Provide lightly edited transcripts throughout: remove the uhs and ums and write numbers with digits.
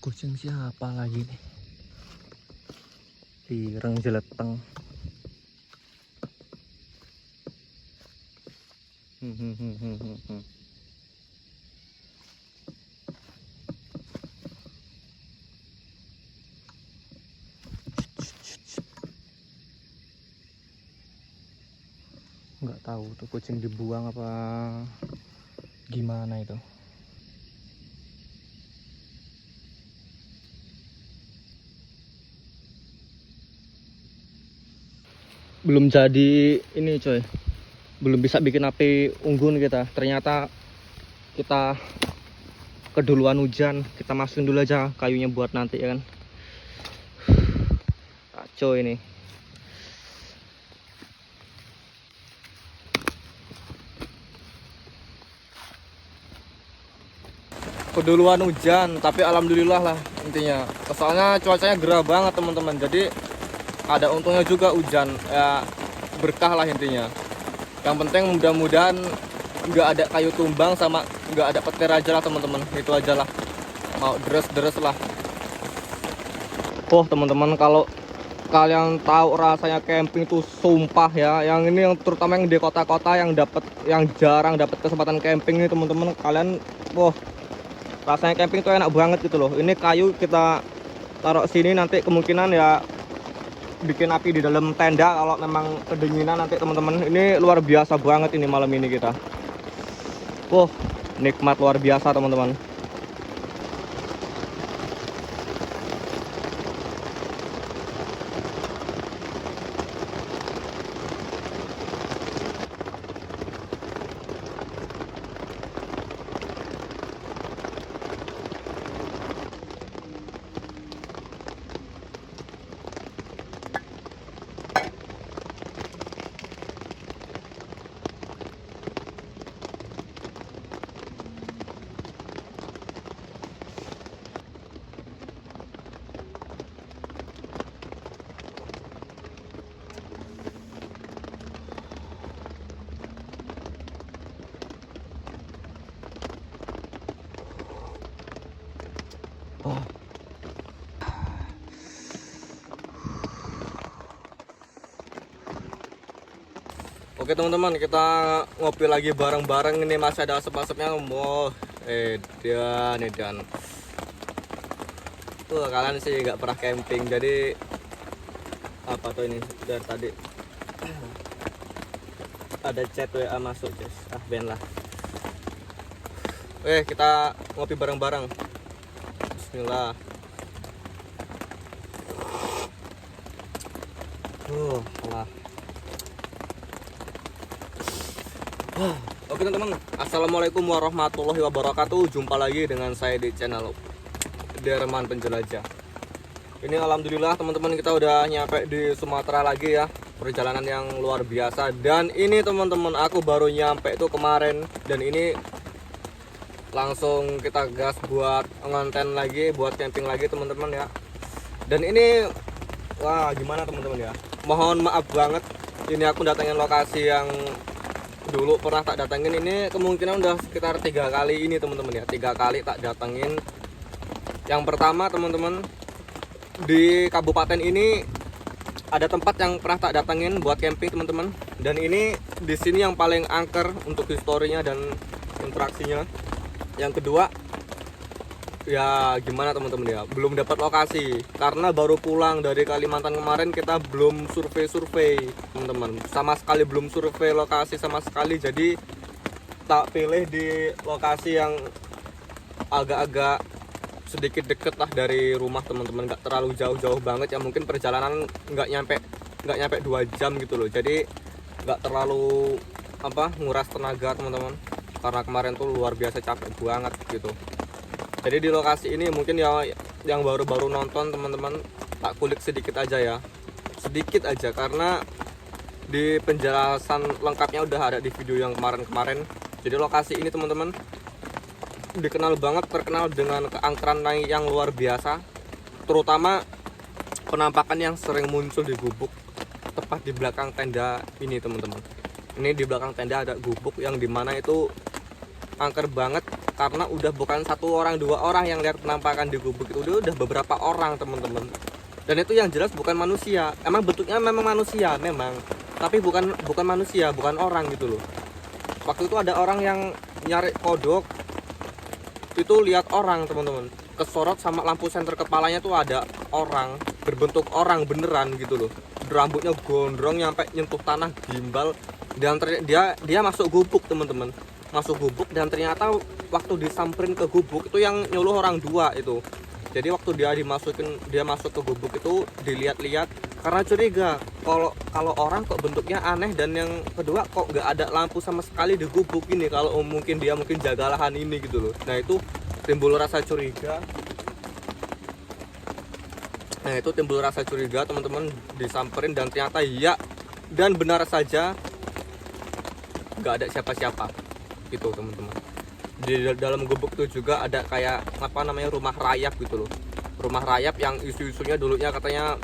Kucing siapa lagi nih? Ireng jeleteng. Hmm, hmm, hmm, hmm, hmm, hmm. Nggak tahu tuh kucing dibuang apa gimana itu. Belum jadi ini coy, belum bisa bikin api unggun kita. Ternyata kita keduluan hujan, kita masukin dulu aja kayunya buat nanti ya kan. Kacau ini. Keduluan hujan, tapi alhamdulillah lah intinya. Soalnya cuacanya gerah banget teman-teman, jadi ada untungnya juga hujan ya, berkah lah intinya. Yang penting mudah-mudahan nggak ada kayu tumbang sama nggak ada petir aja lah teman-teman, itu aja lah. Mau deres-deres lah. Oh teman-teman, kalau kalian tahu rasanya camping itu sumpah ya, yang ini yang terutama yang di kota-kota yang jarang dapat kesempatan camping nih teman-teman, kalian rasanya camping itu enak banget gitu loh. Ini kayu kita taruh sini, nanti kemungkinan ya bikin api di dalam tenda kalau memang kedinginan nanti teman-teman. Ini luar biasa banget ini malam ini kita. Nikmat luar biasa teman-teman. Oke teman-teman, kita ngopi lagi bareng-bareng. Ini masih ada asap-asapnya. Edan. Tuh kalian sih nggak pernah camping, jadi apa tuh ini dari tadi ada chat WA masuk guys. Ben lah. Oke, kita ngopi bareng-bareng. Bismillah. Allah. Oke teman-teman, assalamualaikum warahmatullahi wabarakatuh. Jumpa lagi dengan saya di channel Derman Penjelajah. Ini alhamdulillah teman-teman, kita udah nyampe di Sumatera lagi ya. Perjalanan yang luar biasa. Dan ini teman-teman, aku baru nyampe itu kemarin. Dan ini langsung kita gas buat ngonten lagi, buat camping lagi teman-teman ya. Dan ini wah gimana teman-teman ya, mohon maaf banget, ini aku datangin lokasi yang dulu pernah tak datangin. Ini kemungkinan udah sekitar 3 kali ini teman-teman ya, 3 kali tak datangin. Yang pertama teman-teman, di kabupaten ini ada tempat yang pernah tak datangin buat camping teman-teman, dan ini di sini yang paling angker untuk historinya dan interaksinya. Yang kedua ya gimana teman-teman ya, belum dapat lokasi karena baru pulang dari Kalimantan kemarin. Kita belum survei teman-teman, sama sekali belum survei lokasi sama sekali. Jadi tak pilih di lokasi yang agak-agak sedikit deket lah dari rumah teman-teman, nggak terlalu jauh-jauh banget ya, mungkin perjalanan nggak nyampe 2 jam gitu loh. Jadi nggak terlalu nguras tenaga teman-teman, karena kemarin tuh luar biasa capek banget gitu. Jadi di lokasi ini mungkin ya yang baru-baru nonton teman-teman, tak kulik sedikit aja ya, sedikit aja, karena di penjelasan lengkapnya udah ada di video yang kemarin-kemarin. Jadi lokasi ini teman-teman terkenal dengan keangkeran yang luar biasa, terutama penampakan yang sering muncul di gubuk tepat di belakang tenda ini teman-teman. Ini di belakang tenda ada gubuk yang dimana itu angker banget. karena udah bukan satu orang dua orang yang lihat penampakan di gubuk itu, udah beberapa orang teman-teman. Dan itu yang jelas bukan manusia. Emang bentuknya memang manusia memang, tapi bukan manusia, bukan orang gitu loh. Waktu itu ada orang yang nyari kodok, itu lihat orang teman-teman, kesorot sama lampu senter kepalanya tuh ada orang, berbentuk orang beneran gitu loh. Rambutnya gondrong nyampe nyentuh tanah, gimbal. Dan dia masuk gubuk teman-teman, masuk gubuk. Dan ternyata waktu disamperin ke gubuk itu yang nyuluh orang dua itu. Jadi waktu dia masuk ke gubuk itu dilihat-lihat karena curiga kalau orang kok bentuknya aneh, dan yang kedua kok nggak ada lampu sama sekali di gubuk ini, kalau mungkin dia jaga lahan ini gitu loh. Nah itu timbul rasa curiga. Teman-teman, disamperin dan ternyata iya, dan benar saja nggak ada siapa-siapa gitu teman-teman. Di dalam gubuk itu juga ada kayak rumah rayap gitu loh, rumah rayap yang isu-isunya dulunya katanya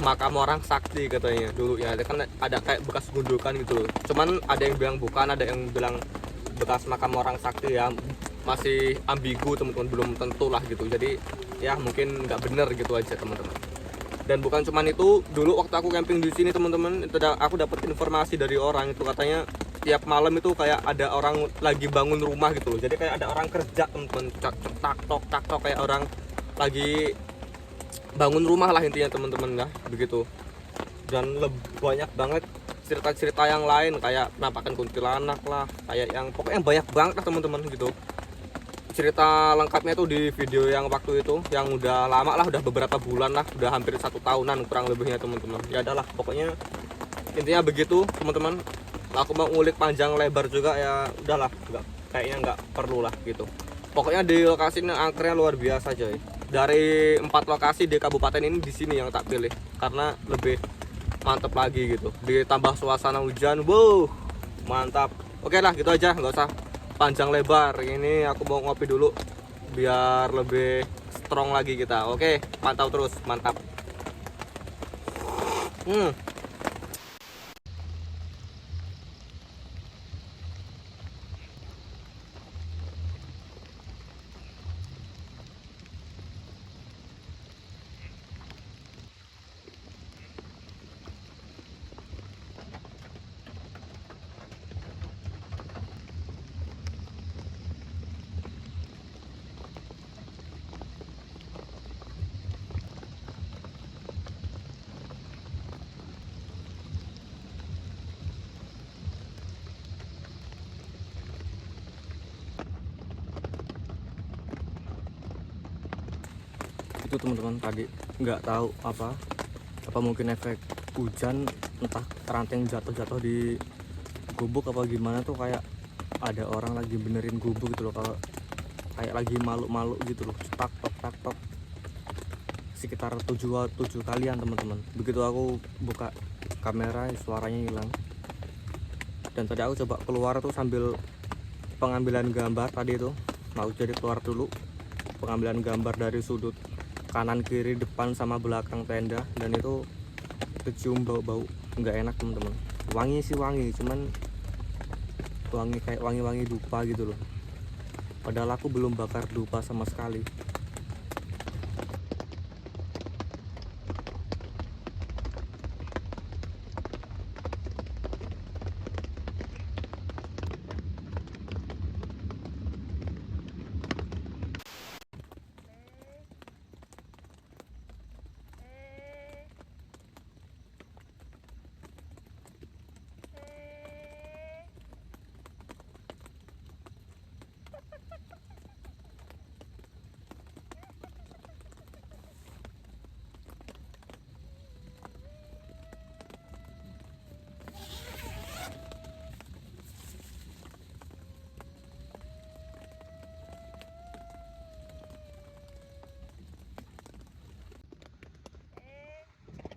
makam orang sakti katanya dulu ya. Kan ada kayak bekas gundukan gitu loh, cuman ada yang bilang bukan, ada yang bilang bekas makam orang sakti ya. Masih ambigu teman-teman, belum tentu lah gitu. Jadi ya mungkin nggak bener gitu aja teman-teman. Dan bukan cuman itu, dulu waktu aku camping di sini teman-teman, aku dapat informasi dari orang itu, katanya tiap malam itu kayak ada orang lagi bangun rumah gitu loh. Jadi kayak ada orang kerja teman-teman, tak tok kayak orang lagi bangun rumah lah intinya teman-teman ya begitu. Dan banyak banget cerita-cerita yang lain kayak penampakan kuntilanak lah, kayak yang pokoknya banyak banget lah teman-teman gitu. Cerita lengkapnya tuh di video yang waktu itu, yang udah lama lah, udah beberapa bulan lah, udah hampir 1 tahunan kurang lebihnya teman-teman. Ya adalah pokoknya intinya begitu teman-teman. Aku mau ngulik panjang lebar juga ya udahlah, kayaknya nggak perlu lah gitu. Pokoknya di lokasi ini angkernya luar biasa coy. Dari 4 lokasi di kabupaten ini, di sini yang tak pilih karena lebih mantep lagi gitu. Ditambah suasana hujan, wow mantap. Oke lah gitu aja, nggak usah panjang lebar. Ini aku mau ngopi dulu biar lebih strong lagi kita. Oke, pantau terus, mantap. Itu teman-teman, tadi nggak tahu apa mungkin efek hujan, entah ranting jatuh di gubuk apa gimana tuh, kayak ada orang lagi benerin gubuk gitu loh, kalau kayak lagi malu-malu gitu loh, tak tok sekitar 7 kalian teman-teman. Begitu aku buka kamera suaranya hilang. Dan tadi aku coba keluar tuh sambil pengambilan gambar tadi itu, mau jadi keluar dulu pengambilan gambar dari sudut kanan kiri depan sama belakang tenda, dan itu kecium bau nggak enak teman-teman. Wangi sih wangi, cuman wangi kayak wangi dupa gitu loh, padahal aku belum bakar dupa sama sekali.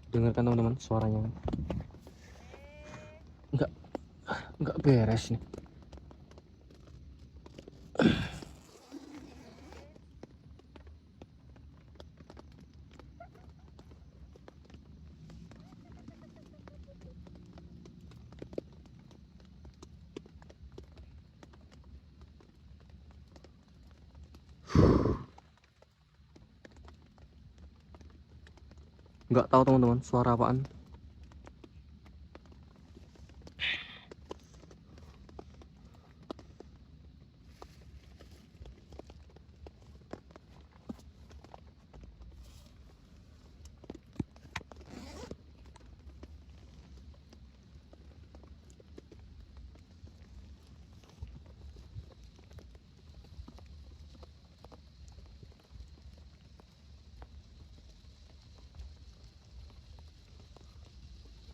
Dengarkan teman-teman suaranya, nggak beres nih. Nggak tahu teman-teman suara apaan.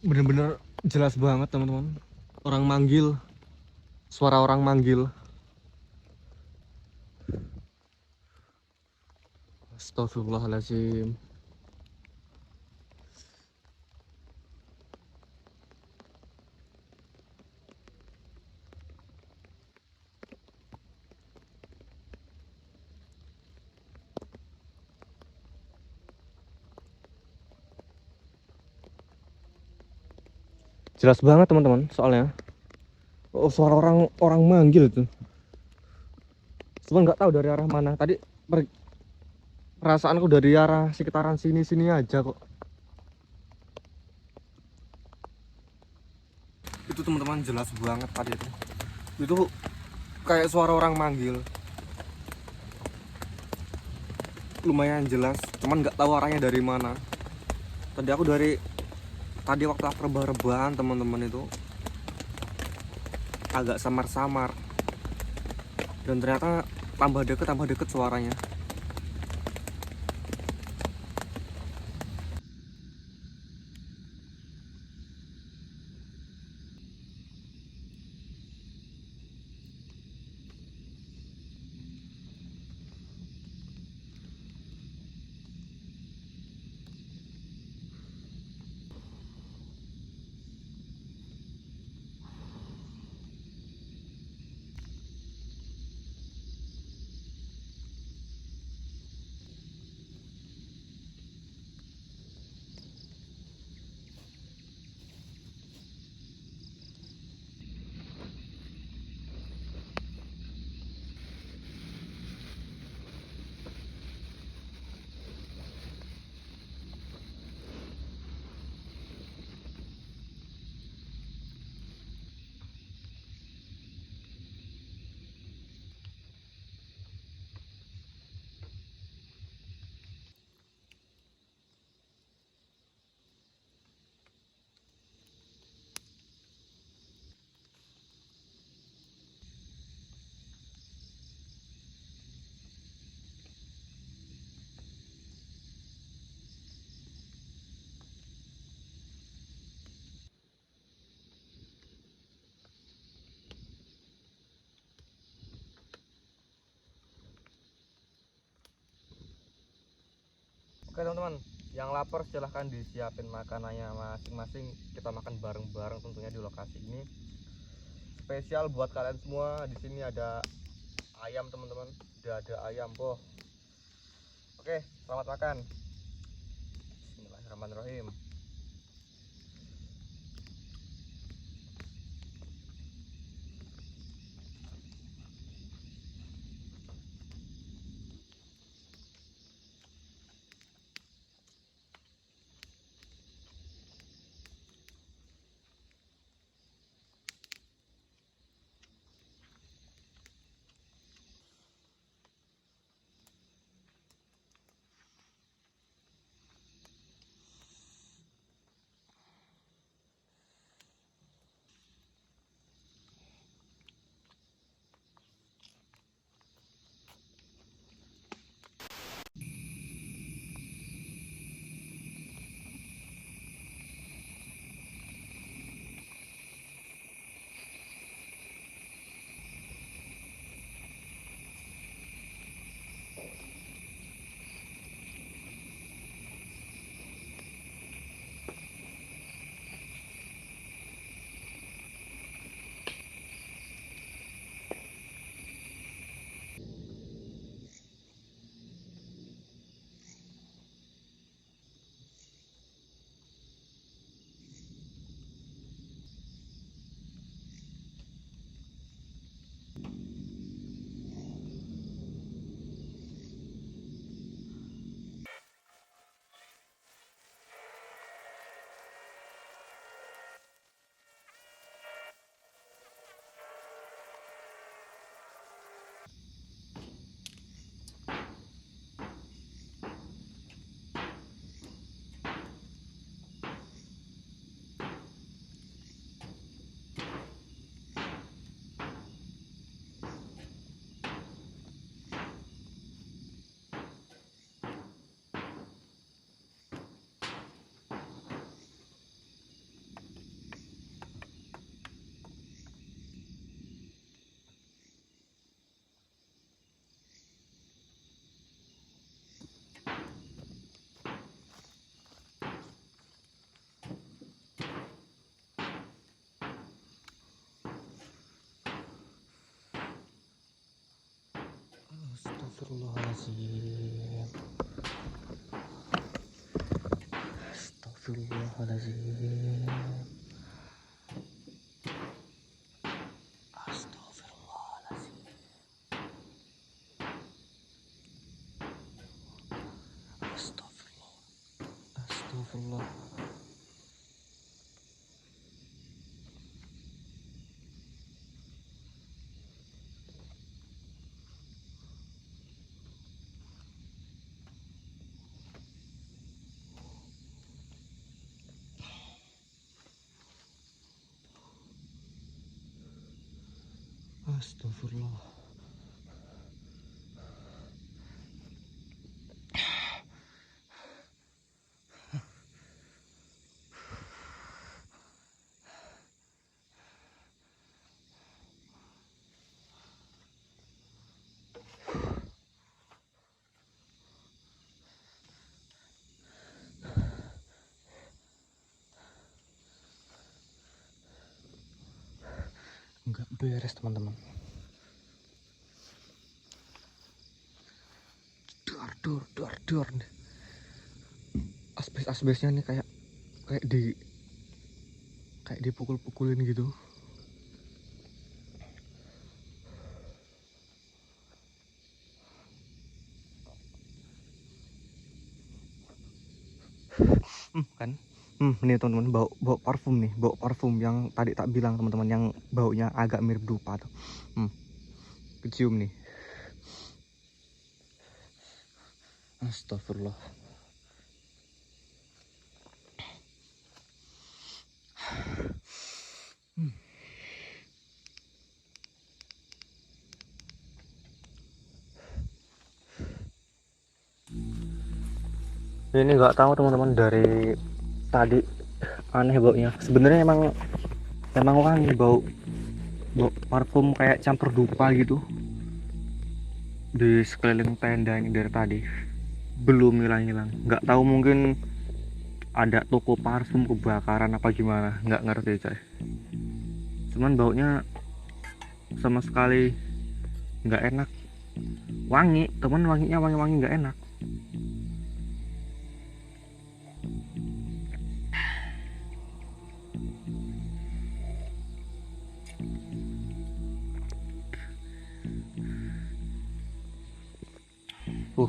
Bener-bener jelas banget teman-teman. Orang manggil, suara orang manggil. Astagfirullahaladzim. Jelas banget teman-teman soalnya. Oh, suara orang orang manggil tuh. Cuma nggak tahu dari arah mana. Tadi perasaanku dari arah sekitaran sini-sini aja kok. Itu teman-teman jelas banget tadi itu. Itu kayak suara orang manggil. Lumayan jelas, cuman nggak tahu arahnya dari mana. Tadi waktu aku rebah-rebahan teman-teman itu agak samar-samar. Dan ternyata tambah deket suaranya. Oke teman-teman, yang lapar silahkan disiapin makanannya masing-masing. Kita makan bareng-bareng tentunya di lokasi ini. Spesial buat kalian semua. Di sini ada ayam teman-teman. Udah ada ayam boh. Oke, selamat makan. Bismillahirrahmanirrahim. Astagfirullahaladzim. Astagfirullahaladzim. Astagfirullahaladzim. Astagfirullah. Astagfirullah. Astagfirullah. Nggak beres teman-teman. Dor nih. Asbesnya nih kayak dipukul-pukulin gitu. Kan ini teman-teman, bau parfum nih, bau parfum yang tadi tak bilang teman-teman, yang baunya agak mirip dupa tuh. Kecium nih. Astagfirullah. Ini nggak tahu teman-teman, dari tadi aneh baunya. Sebenarnya emang wangi, bau parfum kayak campur dupa gitu di sekeliling tenda ini dari tadi. Belum hilang-hilang. Nggak tahu, mungkin ada toko parfum kebakaran apa gimana, nggak ngerti coy. Cuman baunya sama sekali nggak enak. Wangi teman, wanginya wangi nggak enak.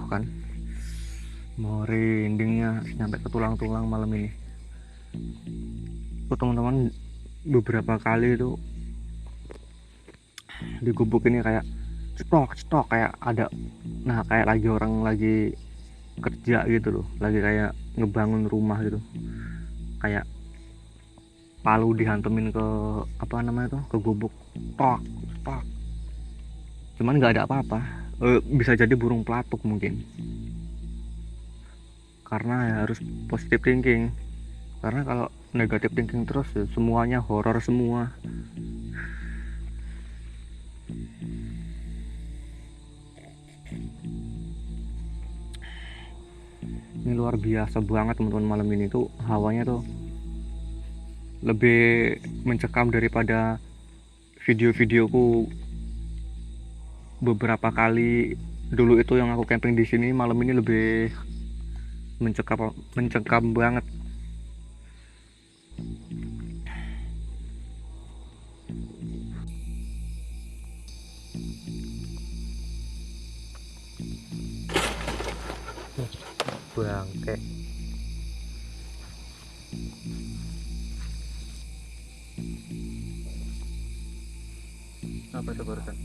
Kan merindingnya nyampe ke tulang-tulang malam ini. Teman-teman, beberapa kali itu di gubuk ini kayak stok kayak ada, nah kayak lagi orang lagi kerja gitu loh, lagi kayak ngebangun rumah gitu, kayak palu dihantemin ke apa namanya tuh, ke gubuk, tok. Cuman nggak ada apa-apa. Bisa jadi burung pelatuk mungkin, karena ya harus positive thinking. Karena kalau negatif thinking terus ya semuanya horor semua. Ini luar biasa banget teman-teman, malam ini tuh hawanya tuh lebih mencekam daripada video-videoku beberapa kali dulu itu yang aku camping di sini. Malam ini lebih mencekam banget. Bangke. Apa itu barusan?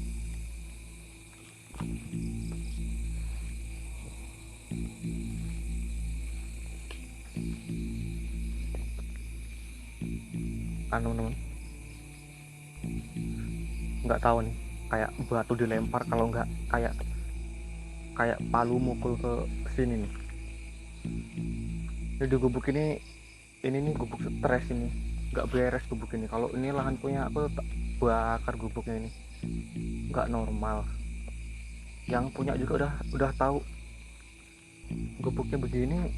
Teman-teman, nggak tahu nih, kayak batu dilempar, kalau nggak kayak palu mukul ke sini nih. Ini di gubuk ini nih gubuk stres ini, nggak beres gubuk ini. Kalau ini lahan punya aku bakar gubuknya ini, nggak normal. Yang punya juga udah tahu gubuknya begini,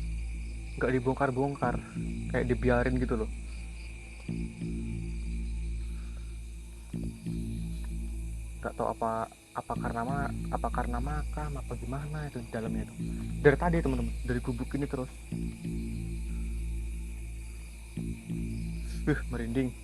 nggak dibongkar-bongkar, kayak dibiarin gitu loh. Gak tahu apa karena makam apa gimana itu di dalamnya itu. Dari tadi teman-teman, dari gubuk ini terus. Merinding.